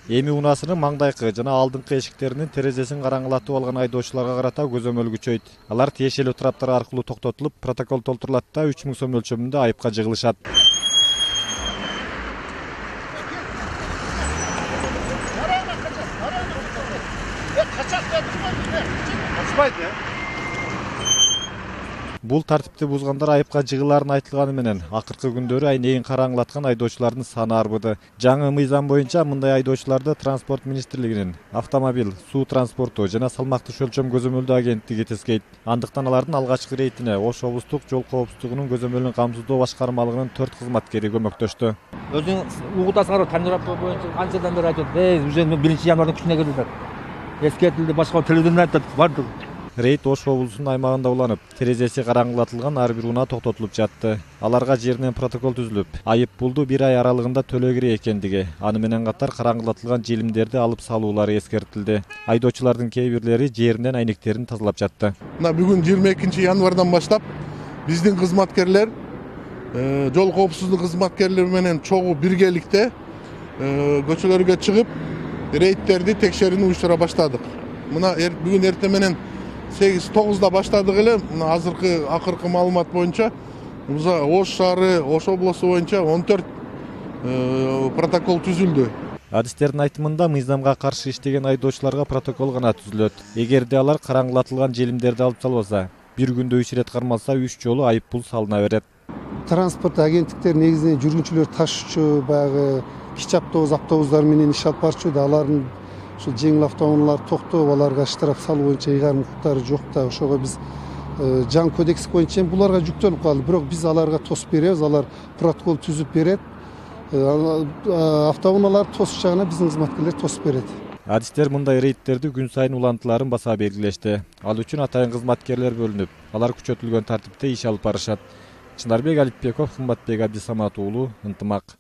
Эми унаасынын маңдайкы жана алдыңкы эшиктеринин терезесин караңгылатып алган айдоочуларга карата көзөмөл күчөйт. Алар тиешелүү тораптар аркылуу токтотулуп, протокол толтурулат да 3000 сом мөлчөрүндө айыпка жыгылышат. Бул тартипти бузгандар айыпка жыгылаарын айтылганы менен акыркы күндөрү айнегин караңгылаткан айдоочулардын саны арбыды. Жаңы мыйзам боюнча мындай айдоочуларды Транспорт министрлигинин автомобиль, суу транспорту жана салмактык өлчөм көзөмөлдөө агенттиги тескейт. Андыктан алардын алгачкы рейтине Ош облустук жол коопсуздугунун көзөмөлүн камсыздоо башкармалыгынын 4 кызматкери көмөктөштү. Өзүң угутасыңар тандырап боюнча канчадан бери айтат. Уже 1-январдан күчүнө кирди. Эскертилди, башка телевизордон айтат, бардык. Рейд Ош облусунун аймагында уланып, терезеси караңгылатылган ар бир унаа токтотулуп жатты. Аларга жеринен протокол түзүлүп, айып пулду 1 ай аралыгында төлөө керек экендиги, аны менен катар караңгылатылган желимдерди алып салуулары эскертилди. Айдоочулардын кээ бирлери жеринен айнектерин тазалап жатты. Мына бүгүн 22 январдан баштап биздин кызматкерлер жол коопсуздук кызматкерлери менен чогуу биргеликте көчөлөргө чыгып, рейдтерди текшерүүнү уюштура баштадык. Мына бүгүн эртең менен 8-9-да баштадык эле. Мына акыркы маалымат боюнча Ош шаары, Ош облусу боюнча 14 протокол түзүлдү. Адистердин айтымында мыйзамга каршы иштеген айдоочуларга протокол гана түзүлөт. Эгерде алар караңгылатылган желимдерди алып салбаса, бир күндө 3 ирет кармалса 3 жолу айып пул салына берет. Транспорт агенттиктер негизинен жүргүнчүлөр ташуучу, баягы кичи автобустар менен иш алып барчу да, алардын ушул жеңил автоунаалар токтоп, аларга штраф салуу боюнча ыйгарым укуктары жок да. Ошого биз жаңы кодекс боюнча буларга жүктөлүп калды. Бирок биз аларга тосуп беребиз, алар протокол түзүп берет. Автоунаалар тосучагына биздин кызматкерлер тосуп берет. Адистер мындай рейдтерди күн сайын улантыларын баса белгилешти. Ал үчүн атайын кызматкерлер бөлүнүп, алар күчөтүлгөн тартипте иш алып барышат. Чынарбек Алипбеков, Кымбатбек Абдисамат уулу, Ынтымак.